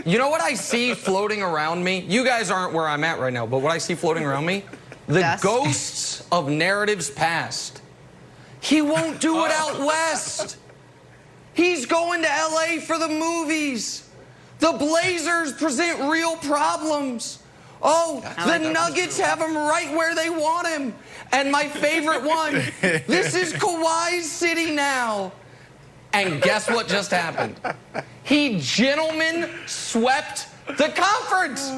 You know what I see floating around me? You guys aren't where I'm at right now, but what I see floating around me? The ghosts of narratives past. He won't do it out west. He's going to LA for the movies. The Blazers present real problems. Oh, the Nuggets have him right where they want him. And my favorite one, this is Kawhi's city now. And guess what just happened? He gentleman swept the conference.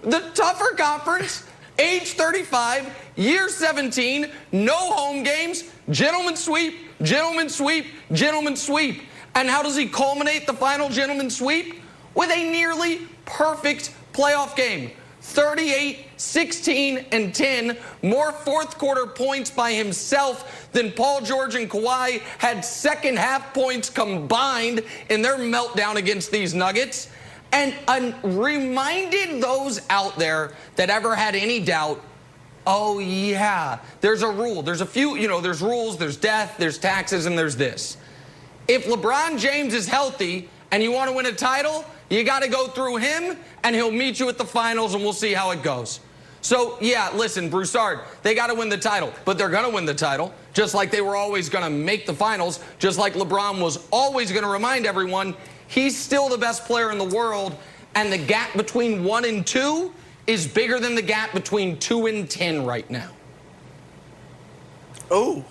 The tougher conference, age 35, year 17, no home games, gentleman sweep, gentleman sweep, gentleman sweep. And how does he culminate the final gentleman sweep? With a nearly perfect playoff game. 38, 16, and 10, more fourth quarter points by himself than Paul George and Kawhi had second half points combined in their meltdown against these Nuggets. And reminded those out there that ever had any doubt, oh yeah, there's a rule. There's a few, there's rules, there's death, there's taxes, and there's this. If LeBron James is healthy and you want to win a title, you got to go through him, and he'll meet you at the finals, and we'll see how it goes. So, yeah, listen, Broussard, they got to win the title, but they're going to win the title, just like they were always going to make the finals, just like LeBron was always going to remind everyone he's still the best player in the world, and the gap between 1 and 2 is bigger than the gap between 2 and 10 right now. Oh.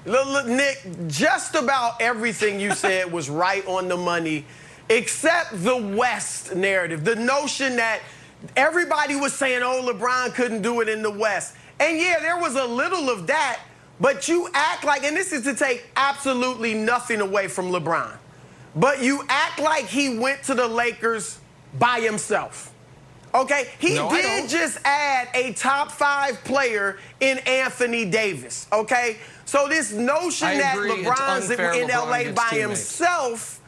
Look, Nick, just about everything you said was right on the money, except the West narrative, the notion that everybody was saying, oh, LeBron couldn't do it in the West. And yeah, there was a little of that, but you act like, and this is to take absolutely nothing away from LeBron, but you act like he went to the Lakers by himself. Okay? He did just add a top 5 player in Anthony Davis. Okay? So this notion that LeBron's in LA by himself,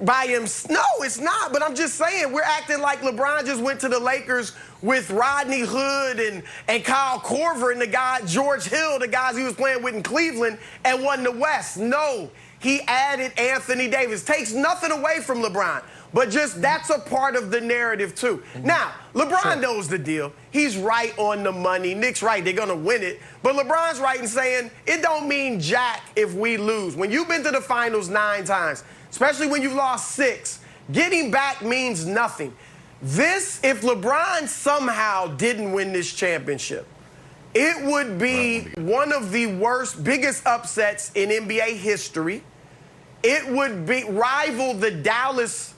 no, it's not. But I'm just saying, we're acting like LeBron just went to the Lakers with Rodney Hood and Kyle Korver and the guy, George Hill, the guys he was playing with in Cleveland, and won the West. No, he added Anthony Davis. Takes nothing away from LeBron. But just that's a part of the narrative, too. Now, LeBron knows the deal. He's right on the money. Nick's right. They're going to win it. But LeBron's right in saying it don't mean jack if we lose. When you've been to the finals 9 times, especially when you've lost 6, getting back means nothing. If LeBron somehow didn't win this championship, it would be one of the biggest upsets in NBA history. It would rival the Dallas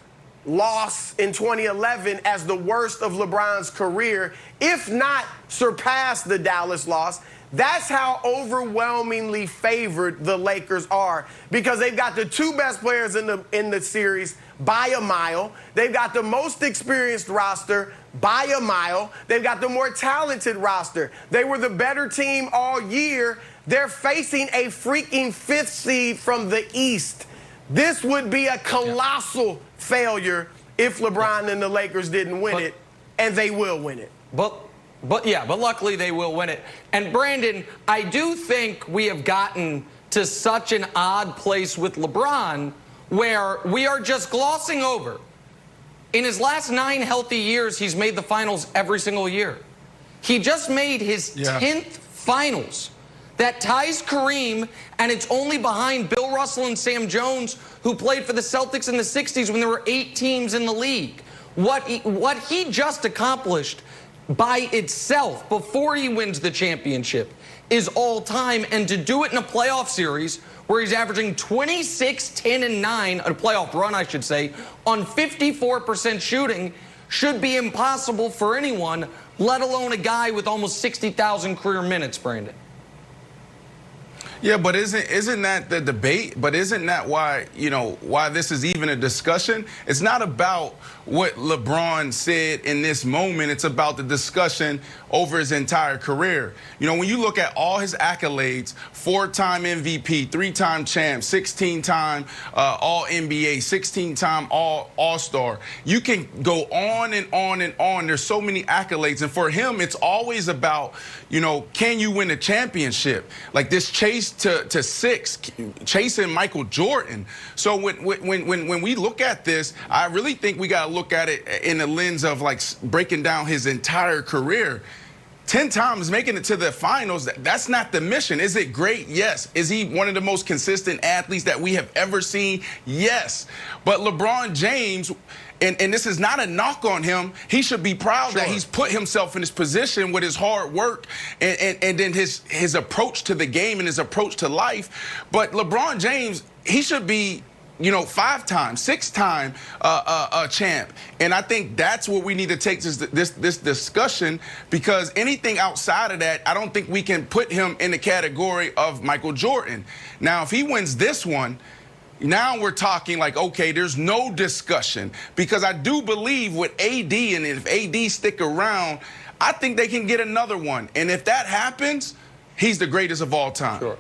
loss in 2011 as the worst of LeBron's career, if not surpass the Dallas loss. That's how overwhelmingly favored the Lakers are, because they've got the 2 best players in the series by a mile. They've got the most experienced roster by a mile. They've got the more talented roster. They were the better team all year. They're facing a freaking 5th seed from the East. This would be a colossal failure if LeBron and the Lakers didn't win it, and they will win it. But luckily they will win it. And Brandon, I do think we have gotten to such an odd place with LeBron where we are just glossing over. In his last 9 healthy years, he's made the finals every single year. He just made his 10th finals. That ties Kareem, and it's only behind Bill Russell and Sam Jones, who played for the Celtics in the 60s when there were 8 teams in the league. What he just accomplished by itself before he wins the championship is all time, and to do it in a playoff series where he's averaging 26, 10, and 9, a playoff run, I should say, on 54% shooting should be impossible for anyone, let alone a guy with almost 60,000 career minutes, Brandon. Yeah, but isn't that the debate? But isn't that why, why this is even a discussion? It's not about what LeBron said in this moment. It's about the discussion over his entire career. When you look at all his accolades, 4-time MVP, 3-time champ, 16-time All-NBA, 16-time All-Star, you can go on and on and on. There's so many accolades. And for him, it's always about, can you win a championship? Like this chase to 6, chasing Michael Jordan. So when we look at this, I really think we got to look at it in the lens of like breaking down his entire career. 10 times making it to the finals, that's not the mission. Is it great? Yes. Is he one of the most consistent athletes that we have ever seen? Yes. But LeBron James, and this is not a knock on him, he should be proud that he's put himself in this position with his hard work and then his approach to the game and his approach to life. But LeBron James, he should be, you know, 5-time, 6-time champ. And I think that's what we need to take this discussion, because anything outside of that, I don't think we can put him in the category of Michael Jordan. Now, if he wins this one, now we're talking like, okay, there's no discussion, because I do believe with AD, and if AD stick around, I think they can get another one. And if that happens, he's the greatest of all time. Sure.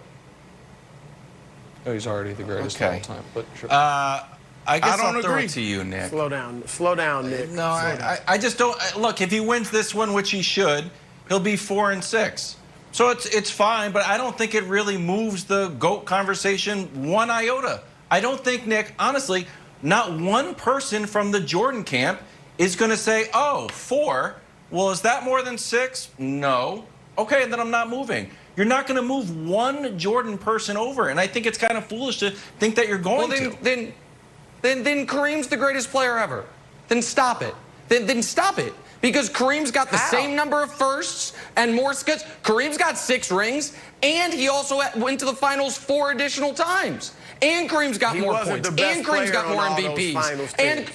Oh, he's already the greatest of all time. But sure. I guess don't I'll throw agree. it to you, Nick. Slow down, Nick. No, I just don't. Look, if he wins this one, which he should, he'll be 4-6. So it's fine, but I don't think it really moves the GOAT conversation one iota. I don't think, Nick, honestly, not one person from the Jordan camp is going to say, oh, 4. Well, is that more than 6? No. Okay, then I'm not moving. You're not going to move one Jordan person over, and I think it's kind of foolish to think that you're going to. Then Kareem's the greatest player ever. Then stop it. Then stop it. Because Kareem's got the same number of firsts and more skills. Kareem's got 6 rings, and he also went to the finals 4 additional times. And Kareem's got more points. And Kareem's got more MVPs. And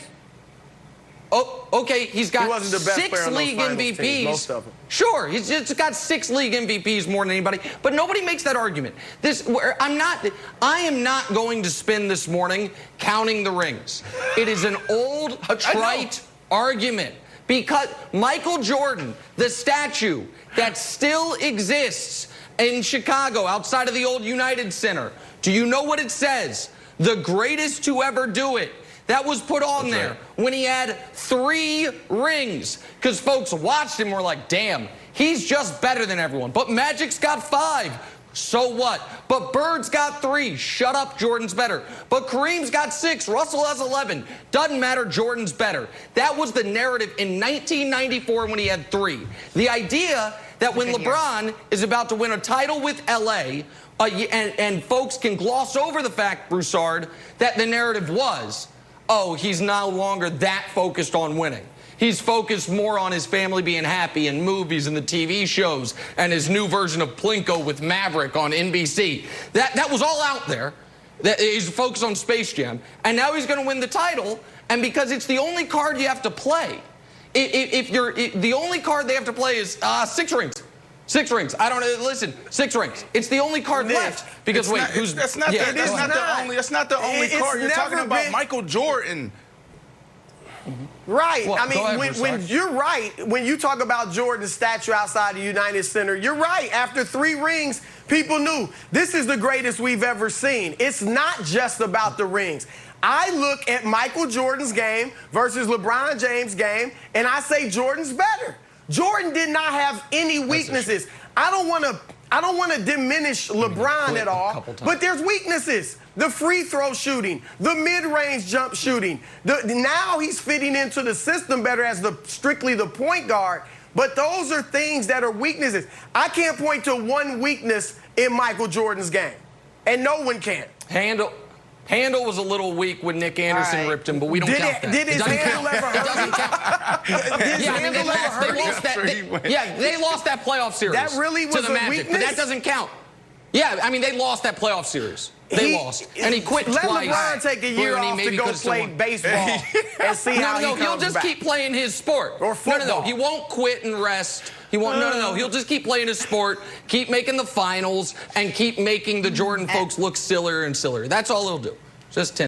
okay, he's got 6 league MVPs. Most of them. Sure, he's just got 6 league MVPs more than anybody. But nobody makes that argument. I am not going to spend this morning counting the rings. It is an old, trite argument. Because Michael Jordan, the statue that still exists in Chicago outside of the old United Center, do you know what it says? The greatest to ever do it. That was put on there when he had 3 rings. Because folks watched him and were like, damn, he's just better than everyone. But Magic's got 5. So what? But Bird's got 3. Shut up, Jordan's better. But Kareem's got 6. Russell has 11. Doesn't matter, Jordan's better. That was the narrative in 1994 when he had 3. The idea that when LeBron is about to win a title with LA, and folks can gloss over the fact, Broussard, that the narrative was, oh, he's no longer that focused on winning. He's focused more on his family being happy and movies and the TV shows and his new version of Plinko with Maverick on NBC. That was all out there. He's focused on Space Jam. And now he's going to win the title. And because it's the only card you have to play, the only card they have to play is 6 rings. 6 rings. I don't know. Listen, 6 rings. It's the only card left. Because wait, that's not the only card. You're talking about Michael Jordan. Right. Well, I mean, when you're right, when you talk about Jordan's statue outside the United Center, you're right. After 3 rings, people knew this is the greatest we've ever seen. It's not just about the rings. I look at Michael Jordan's game versus LeBron James' game, and I say Jordan's better. Jordan did not have any weaknesses. I don't want to diminish LeBron at all, but there's weaknesses. The free throw shooting, the mid-range jump shooting. Now he's fitting into the system better as strictly the point guard, but those are things that are weaknesses. I can't point to one weakness in Michael Jordan's game, and no one can. Handle was a little weak when Nick Anderson ripped him, but we don't count that. Did his handle ever hurt? It doesn't count. Did his handle ever hurt? They lost that playoff series. That really was to the a Magic, weakness? but that doesn't count. Yeah, I mean, they lost that playoff series. They lost. And he quit let twice. Let LeBron take a year off to go play baseball and see how he comes back. He'll just keep playing his sport. Or football. No, he won't quit and rest. He won't. No. He'll just keep playing his sport, keep making the finals, and keep making the Jordan folks look sillier and sillier. That's all he'll do. Just 10.